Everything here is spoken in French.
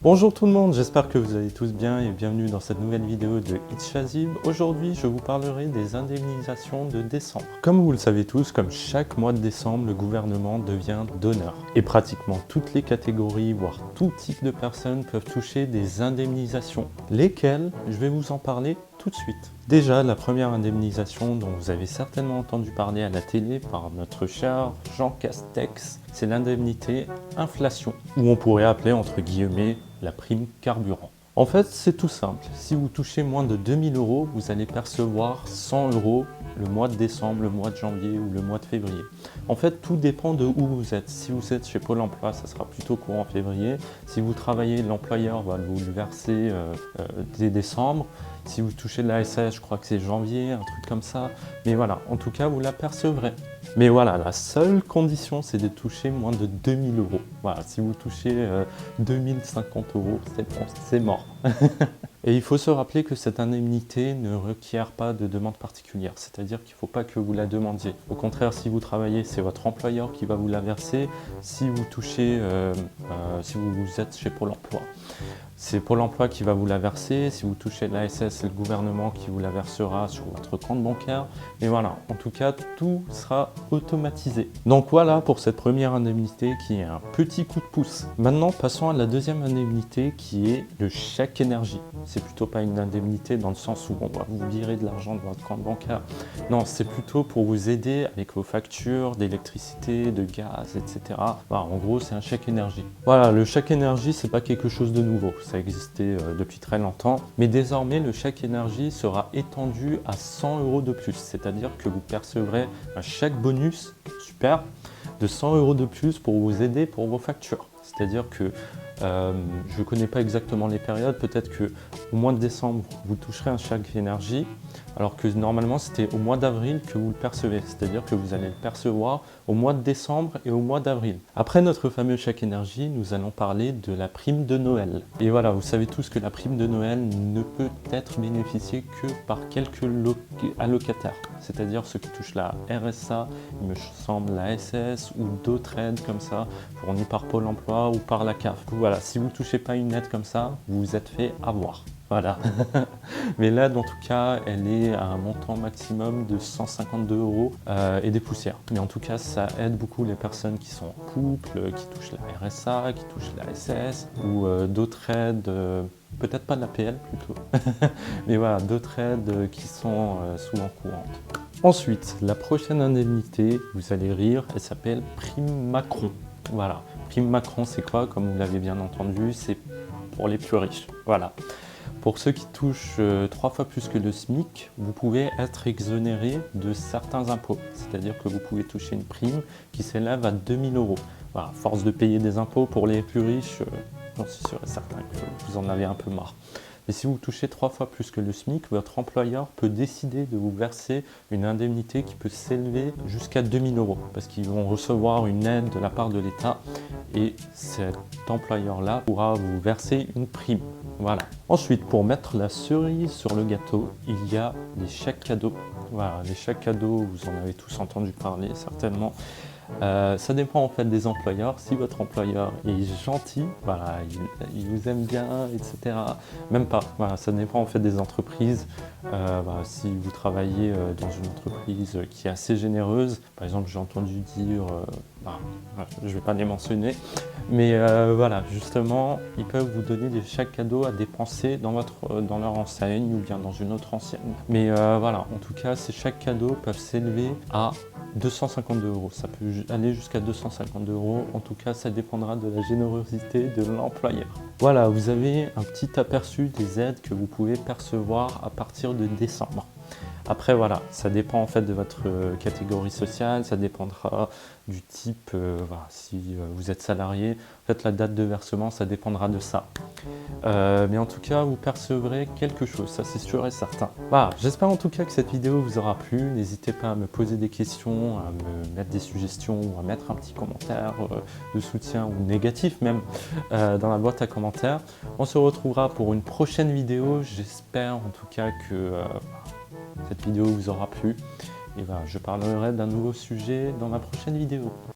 Bonjour tout le monde, j'espère que vous allez tous bien et bienvenue dans cette nouvelle vidéo de It's Shazib. Aujourd'hui, je vous parlerai des indemnisations de décembre. Comme vous le savez tous, comme chaque mois de décembre, le gouvernement devient donneur. Et pratiquement toutes les catégories, voire tout type de personnes peuvent toucher des indemnisations. Lesquelles, je vais vous en parler tout de suite. Déjà, la première indemnisation dont vous avez certainement entendu parler à la télé par notre cher Jean Castex, c'est l'indemnité inflation, ou on pourrait appeler entre guillemets la prime carburant. En fait, c'est tout simple. Si vous touchez moins de 2000 €, vous allez percevoir 100 € le mois de décembre, le mois de janvier ou le mois de février. En fait, tout dépend de où vous êtes. Si vous êtes chez Pôle emploi, ça sera plutôt courant février. Si vous travaillez, l'employeur va vous le verser dès décembre. Si vous touchez de la SS, je crois que c'est janvier, un truc comme ça. Mais voilà, en tout cas, vous la percevrez. Mais voilà, la seule condition, c'est de toucher moins de 2000 €. Voilà, si vous touchez 2050 €, c'est bon, c'est mort. Et il faut se rappeler que cette indemnité ne requiert pas de demande particulière, c'est-à-dire qu'il ne faut pas que vous la demandiez. Au contraire, si vous travaillez, c'est votre employeur qui va vous la verser. Si vous touchez, si vous êtes chez Pôle emploi, c'est Pôle emploi qui va vous la verser. Si vous touchez l'ASS, c'est le gouvernement qui vous la versera sur votre compte bancaire. Et voilà, en tout cas, tout sera automatisé. Donc voilà pour cette première indemnité qui est un petit coup de pouce. Maintenant, passons à la deuxième indemnité qui est le chèque énergie. C'est plutôt pas une indemnité dans le sens où on va vous virer de l'argent de votre compte bancaire. Non, c'est plutôt pour vous aider avec vos factures d'électricité, de gaz, etc. Voilà, en gros, c'est un chèque énergie. Voilà, le chèque énergie, c'est pas quelque chose de nouveau. Ça existait depuis très longtemps. Mais désormais, le chèque énergie sera étendu à 100 € de plus. C'est-à-dire que vous percevrez un chèque bonus, super, de 100 € de plus pour vous aider pour vos factures. C'est-à-dire que je ne connais pas exactement les périodes, peut-être qu'au mois de décembre, vous toucherez un chèque énergie, alors que normalement c'était au mois d'avril que vous le percevez, c'est-à-dire que vous allez le percevoir au mois de décembre et au mois d'avril. Après notre fameux chèque énergie, nous allons parler de la prime de Noël. Et voilà, vous savez tous que la prime de Noël ne peut être bénéficiée que par quelques allocataires, c'est-à-dire ceux qui touchent la RSA, il me semble la SS ou d'autres aides comme ça, fournies par Pôle emploi ou par la CAF. Voilà, si vous ne touchez pas une aide comme ça, vous vous êtes fait avoir. Voilà. Mais l'aide, en tout cas, elle est à un montant maximum de 152 € et des poussières. Mais en tout cas, ça aide beaucoup les personnes qui sont en couple, qui touchent la RSA, qui touchent la SS ou d'autres aides, peut-être pas de la PL plutôt, mais voilà, d'autres aides qui sont souvent courantes. Ensuite, la prochaine indemnité, vous allez rire, elle s'appelle prime Macron. Voilà, prime Macron, c'est quoi? Comme vous l'avez bien entendu, c'est pour les plus riches. Voilà. Pour ceux qui touchent 3 fois plus que le SMIC, vous pouvez être exonéré de certains impôts. C'est-à-dire que vous pouvez toucher une prime qui s'élève à 2000 €. Voilà, force de payer des impôts pour les plus riches, j'en suis sûr et certain que vous en avez un peu marre. Mais si vous touchez 3 fois plus que le SMIC, votre employeur peut décider de vous verser une indemnité qui peut s'élever jusqu'à 2000 €. Parce qu'ils vont recevoir une aide de la part de l'État et cet employeur-là pourra vous verser une prime. Voilà. Ensuite, pour mettre la cerise sur le gâteau, il y a les chèques cadeaux. Voilà, les chèques cadeaux, vous en avez tous entendu parler certainement. Ça dépend en fait des employeurs. Si votre employeur est gentil, voilà, il vous aime bien, etc. Même pas, voilà, ça dépend en fait des entreprises. Voilà, si vous travaillez dans une entreprise qui est assez généreuse, par exemple j'ai entendu dire, je ne vais pas les mentionner, mais voilà, justement, ils peuvent vous donner des chèques cadeaux à dépenser dans leur enseigne ou bien dans une autre enseigne. Mais voilà, en tout cas, ces chèques cadeaux peuvent s'élever à 252 €. Ça peut aller jusqu'à 252 €. En tout cas, ça dépendra de la générosité de l'employeur. Voilà, vous avez un petit aperçu des aides que vous pouvez percevoir à partir de décembre. Après, voilà, ça dépend en fait de votre catégorie sociale, ça dépendra du type, voilà, si vous êtes salarié, en fait la date de versement, ça dépendra de ça. Mais en tout cas, vous percevrez quelque chose, ça c'est sûr et certain. Voilà, j'espère en tout cas que cette vidéo vous aura plu. N'hésitez pas à me poser des questions, à me mettre des suggestions ou à mettre un petit commentaire de soutien ou négatif même dans la boîte à commentaires. On se retrouvera pour une prochaine vidéo. J'espère en tout cas que cette vidéo vous aura plu. Et voilà, je parlerai d'un nouveau sujet dans ma prochaine vidéo.